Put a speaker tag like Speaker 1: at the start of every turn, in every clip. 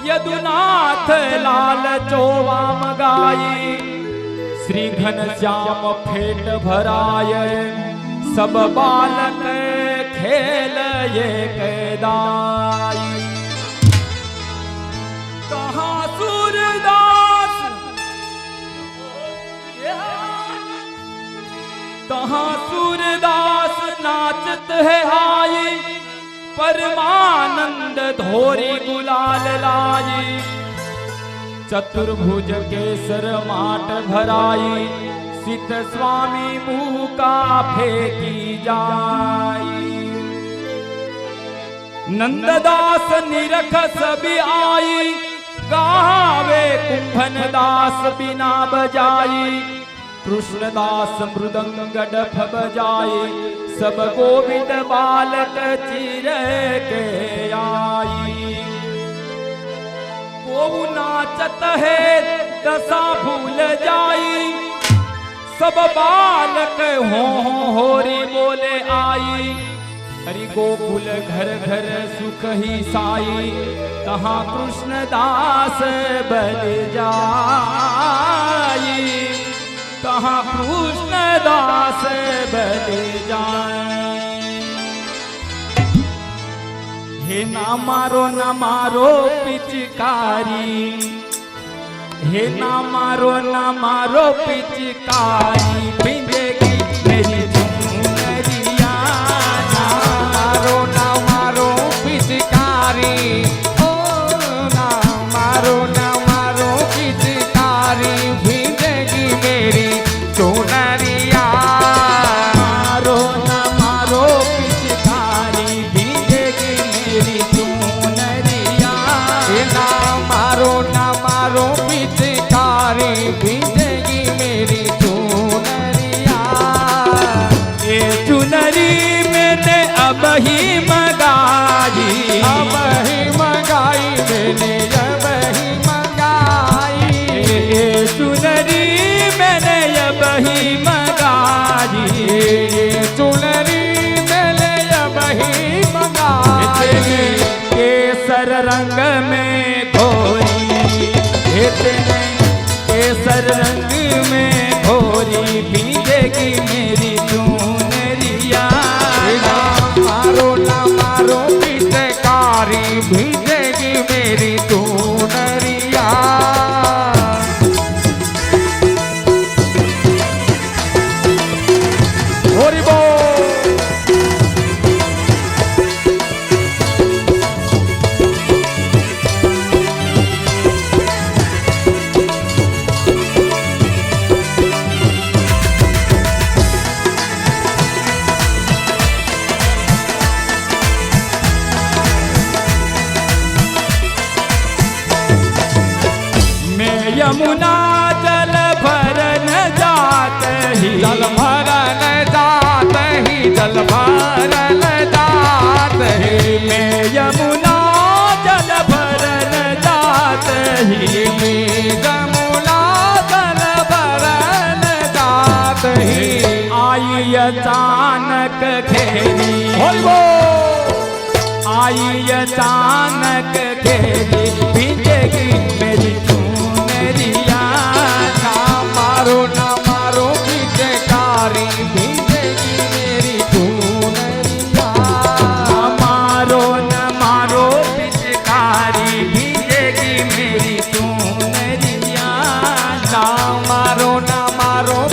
Speaker 1: यदुनाथ लाल चोवाम गाई, श्री घनश्याम फेट भराय, सब बालक खेल ये कैदाई। कहाँ सूरदास तहाँ सूरदास नाचत है आई, परमानंद धोरी गुलाल लाई। चतुर्भुज केसर माट भराई, सित स्वामी मुँह का फेंकी जाई। नंददास निरख सभी आई, गावे कुंभन दास बिना बजाई। कृष्णदास मृदंग डफ बजाए, सब गोविंद बालक चिर के आई। को नाचत है दशा भूल जाई, सब बालक हो होरी बोले आई। हरि गोकुल घर घर सुख ही साई, तहाँ कृष्णदास बल जाई। तहाँ कृष्णदास बल जाए। हे ना मारो पिचकारी, हे ना मारो पिचकारी, भिंजेगी मेरी चुनरिया।
Speaker 2: ना मारो पिचकारी, ओ ना मारो पिचकारी, भिंजेगी मेरी चुनरिया।
Speaker 1: मारो ना मारो पिचकारी, भिंजेगी मेरी चुनरिया।
Speaker 2: ना मारो पिचकारी, भिंजेगी मेरी चुनरिया।
Speaker 1: ये चुनरी मैंने अब ही मंगाई,
Speaker 2: अब ही मंगाई मैंने, अब ही मंगाई।
Speaker 1: ये चुनरी मैंने अब ही मंगाई।
Speaker 2: ये चुनरी मैंने अब ही मंगाई।
Speaker 1: केसर रंग में घोरी, इतने केसर रंग में घोरी, भीजेगी मेरी चुनरिया।
Speaker 2: ना मारो पिचकारी, भीजेगी मेरी चुनरिया। हरि बोल।
Speaker 1: यमुना जल भरन जात ही,
Speaker 2: जल भरन जात ही, जल भरन जात ही।
Speaker 1: मैं यमुना जल भरन जात ही,
Speaker 2: यमुना जल भरन जात ही।
Speaker 1: आई अचानक घेरी, आई अचानक घेरी, भीजेगी मेरी चुनरिया।
Speaker 2: ना मारो पिचकारी, भीजेगी मेरी चुनरिया।
Speaker 1: न मारो पिचकारी, भीजेगी मेरी चुनरिया।
Speaker 2: ना मारो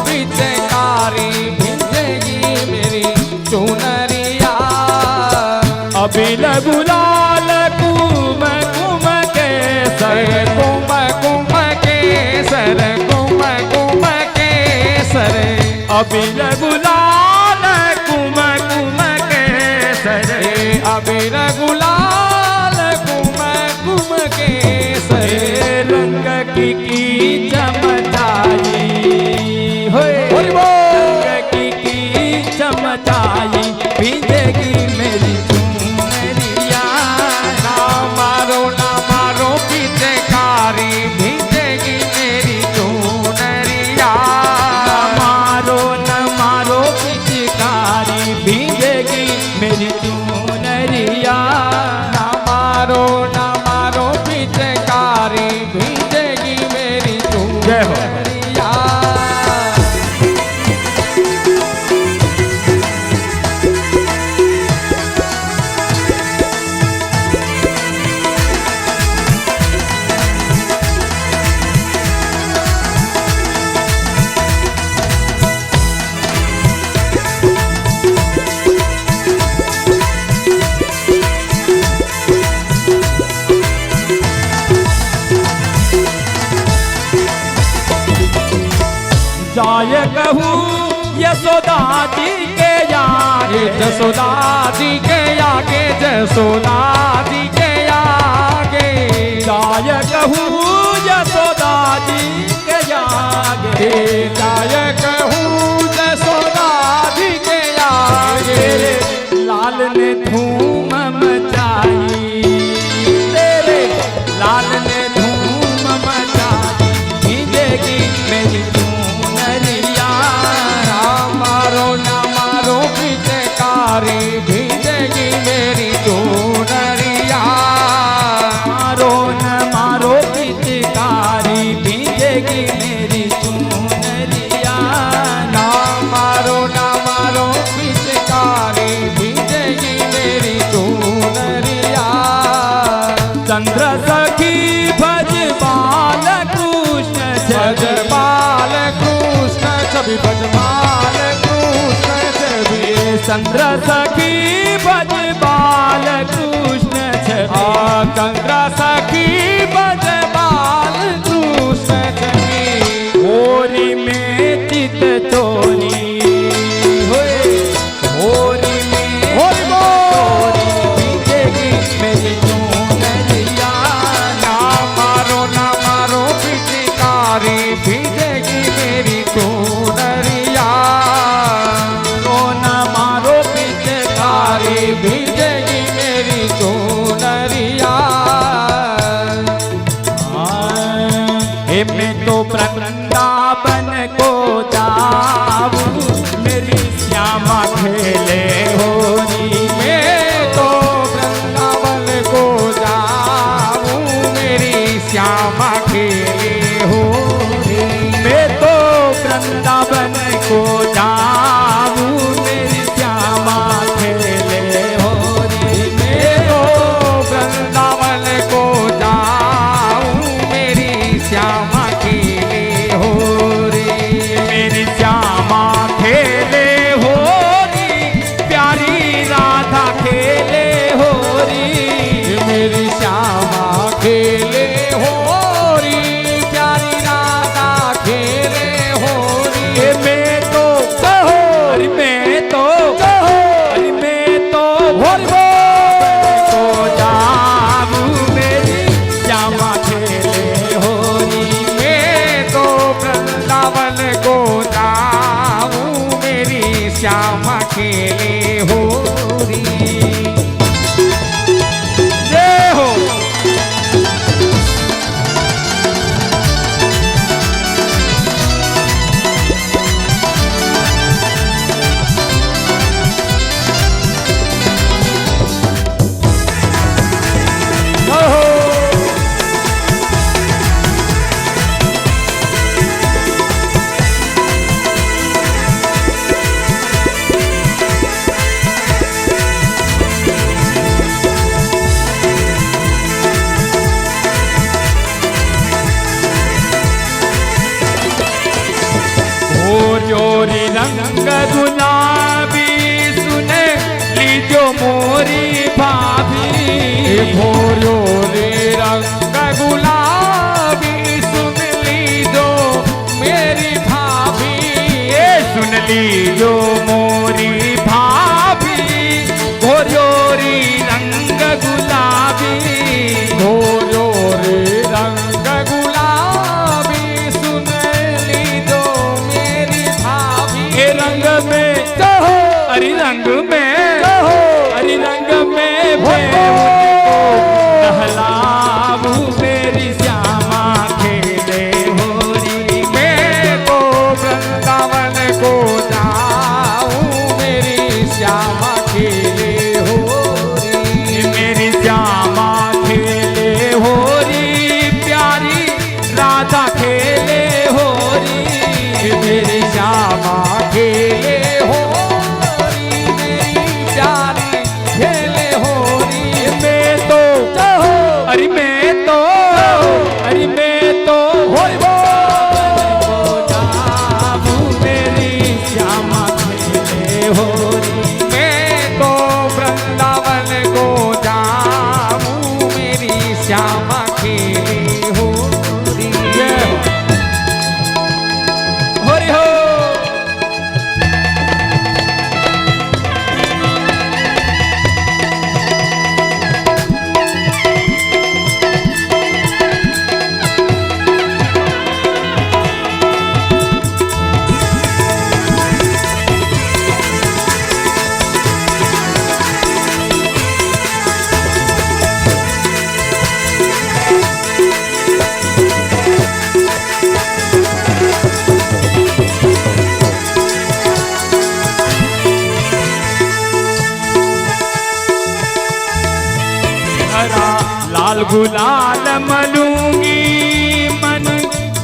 Speaker 2: पिचकारी, भीजेगी मेरी चुनरिया।
Speaker 1: अबिल गुलाल कुम कुम के सर,
Speaker 2: कुम केसर, कुम केसर।
Speaker 1: अबिल गुलाल कुम कुम के सर,
Speaker 2: अबीर गुलाल कुम केसर।
Speaker 1: रंग की चमचाई,
Speaker 2: हरि बोल।
Speaker 1: रंग की चमचाई, भीजेगी मेरी चुनरिया।
Speaker 2: ना मारो पिचकारी, भीजेगी मेरी चुनरिया।
Speaker 1: न मारो पिचकारी, भीजेगी मेरी चुनरिया।
Speaker 2: ना मारो पिचकारी,
Speaker 1: गाय कहूँ यशोदा जी के आगे,
Speaker 2: जसोदा जी के आगे, जसोदा जी के आगे।
Speaker 1: गाय कहूँ यशोदा जी के आगे,
Speaker 2: गाय कहूँ जसोदा जी के आगे।
Speaker 1: लाल ने धूम मचाई, तेरे लाल ने धूम मचाई, भीजेगी मेरी चुनरिया।
Speaker 2: मारो ना मारो पिचकारी, भीजेगी मेरी चुनरिया।
Speaker 1: मारो न मारो पिचकारी, भीजेगी मेरी चुनरिया।
Speaker 2: ना मारो ना मारो पिचकारी, भीजेगी मेरी चुनरिया।
Speaker 1: चंद्र सखी भज बाल कृष्ण
Speaker 2: भज
Speaker 1: छवि,
Speaker 2: बाल कृष्ण छवि, भज बाल कृष्ण छवि।
Speaker 1: चंद्र सखी भज बाल कृष्ण छवि।
Speaker 2: चंद्र सखी भज बाल कृष्ण छवि।
Speaker 1: होरी में चित चोरी, होए होरी में
Speaker 2: होरी बोल।
Speaker 1: भीजेगी मेरी चुनरिया।
Speaker 2: ना मारो पिचकारी, भीजेगी मेरी चुनरिया।
Speaker 1: रो न मारो पिचकारी,
Speaker 2: भीजेगी मेरी चुनरिया।
Speaker 1: हे मैं तो वृंदावन को जाऊं, मेरी श्यामा खेले होरी।
Speaker 2: मैं तो वृंदावन को जाऊं, मेरी श्यामा खेले हो रे।
Speaker 1: मैं तो वृंदावन को जाऊं, मेरी श्यामा खेले होरी।
Speaker 2: मैं तो वृंदावन को जाऊं, मेरी श्यामा खेले हो रे।
Speaker 1: मेरी श्यामा खेले होरी, प्यारी राधा खेले होरी।
Speaker 2: मेरी श्यामा खेले हो री, प्यारी राधा खेले हो री।
Speaker 1: ये मैं तो कहो, अरे मैं तो कहो, अरे मैं तो
Speaker 2: होरी बोल।
Speaker 1: को जाऊं, मेरी श्यामा खेले होरी।
Speaker 2: मैं तो वृंदावन को जाऊं, मेरी श्यामा खेले हो री।
Speaker 1: जय हो। जोरी रंग गुलाबी, सुने लीजो मोरी भाभी।
Speaker 2: भोरो रे रंग गुलाबी, सुन लीजो मेरी भाभी।
Speaker 1: सुन लीजो मोरी भाभी, गोरी रंग गुलाबी।
Speaker 2: भोरो रे रंग गुलाबी, सुन लीजो मेरी भाभी।
Speaker 1: ये रंग में कहो, अरे रंग में कहो, अरे रंग में नहलाऊ, मेरी श्यामा खेले होरी।
Speaker 2: मैं तो वृंदावन को जाऊं, मेरी श्यामा खेले हो री।
Speaker 1: मेरी श्यामा खेले होरी, प्यारी राधा खेले होरी।
Speaker 2: मेरी श्यामा खेले हो री, मेरी प्यारी खेले हो री।
Speaker 1: मैं तो कहो, अरे मैं तो, अरे मैं तो
Speaker 2: होरी बोल।
Speaker 1: जाऊं, मेरी श्यामा खेले होरी।
Speaker 2: मैं तो वृंदावन को जाऊं, मेरी श्यामा खेले हो री।
Speaker 1: हरि हो। गुलाल मलूंगी मन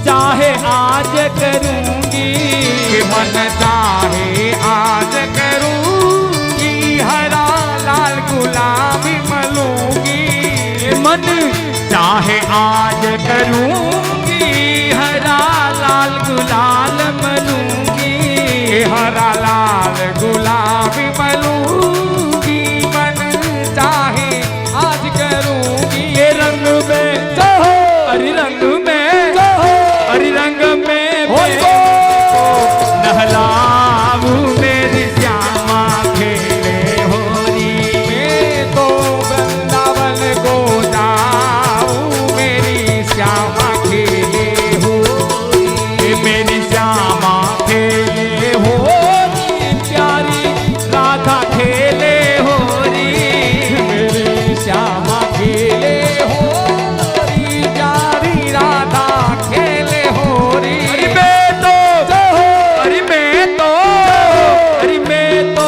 Speaker 1: चाहे आज करूंगी
Speaker 2: मन चाहे आज करूंगी हरा लाल गुलाबी मलूंगी
Speaker 1: मन चाहे आज करूंगी हरा लाल गुलाल मलूंगी
Speaker 2: हरा लाल गुलाबी मलूंगी मन चाहे आज करूंगी
Speaker 1: ये रंग में हरी रंग में हरी रंग में नहलाऊ मेरी श्यामा खेले होरी
Speaker 2: मैं तो वृंदावन को जाऊं मेरी श्यामा खेले होरी
Speaker 1: मेरी श्यामा खेले होरी प्यारी राधा खेले होरी
Speaker 2: मेरी श्यामा खेले होरी प्यारी राधा खेले होरी
Speaker 1: अरे मैं तो अरे मैं तो अरे मैं तो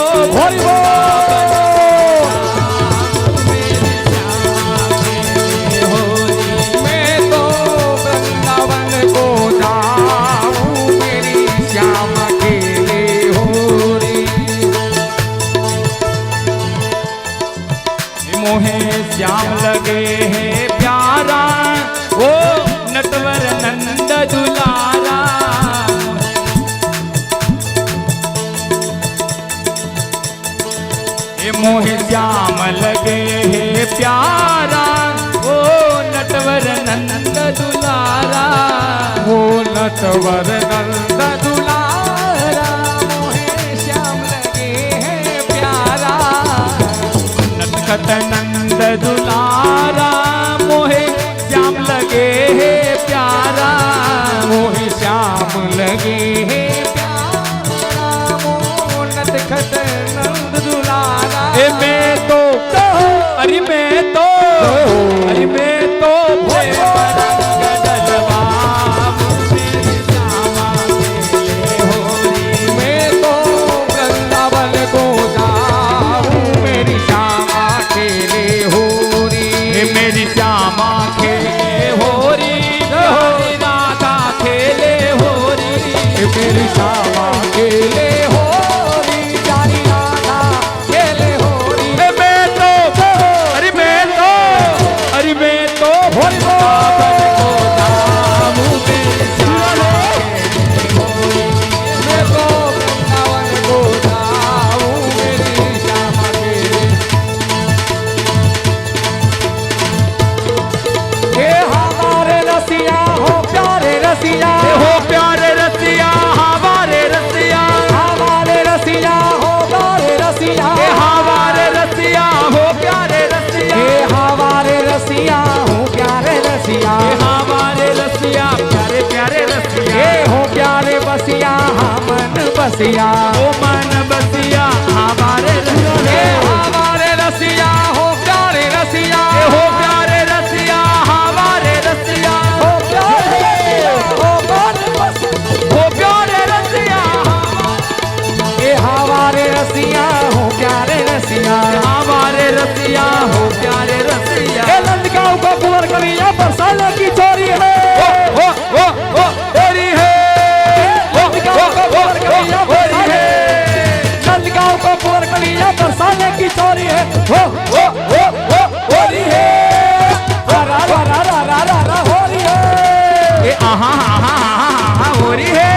Speaker 2: मैं तो वृंदावन को जाऊं मेरी श्यामा खेले होरी
Speaker 1: मोहे श्याम लगे है प्यारा ओ नटवर नंद दुलारा मोहे श्याम लगे है प्यारा ओ नटवर नंद दुलारा
Speaker 2: वो नटवर नंद दुलारा मोहे श्याम लगे हैं प्यारा
Speaker 1: नटखट नंद दुलारा मोहे श्याम लगे है प्यारा
Speaker 2: मोहे श्याम लगे हैं प्यारा मोह नटखट नंद दुलारा
Speaker 1: ए मैं तो अरे मैं तो अरे मैं तो
Speaker 2: मैं तो वृंदावन को जाऊं मेरी श्यामा खेले होरी
Speaker 1: मेरी श्यामा खेले होरी हरी राधा खेले होरी
Speaker 2: मेरी श्यामा खेले होरी प्यारी राधा खेले होरी
Speaker 1: मैं तो अरे मैं तो अरे मैं तो
Speaker 2: मैं तो वृंदावन को जाऊं मेरी श्यामा खेले हे हमारे रसिया हो प्यारे रसिया
Speaker 1: हो प्यारे रसिया हमारे रसिया
Speaker 2: हमारे रसिया हो प्यारे रसिया
Speaker 1: हमारे रसिया हो प्यारे रसिया
Speaker 2: हे हमारे रसिया हो प्यारे रसिया
Speaker 1: हमारे रसिया प्यारे प्यारे रसिया
Speaker 2: हे हो प्यारे बसिया हमन बसिया
Speaker 1: ओ मन बसिया हमारे
Speaker 2: हे
Speaker 1: रसिया
Speaker 2: हमारे रसिया हो प्यारे रसिया
Speaker 1: हो प्यारे रसिया हमारे रसिया
Speaker 2: हो प्यारे हो मन बसिया
Speaker 1: हो प्यारे रसिया
Speaker 2: हे हमारे रसिया हो प्यारे रसिया
Speaker 1: हमारे रसिया हो प्यारे रसिया
Speaker 2: हे लंदगांव को कुंवर कलिया बरसाने की चोरी है
Speaker 1: हो होरी है
Speaker 2: लंदगांव को कुंवर कलिया बरसाने नंदगांव को कुंवर कलिया बरसाने की चोरी है
Speaker 1: होरी है
Speaker 2: रा रा रा रा रा रा रा हो रही है
Speaker 1: ए आहा आहा आहा होरी है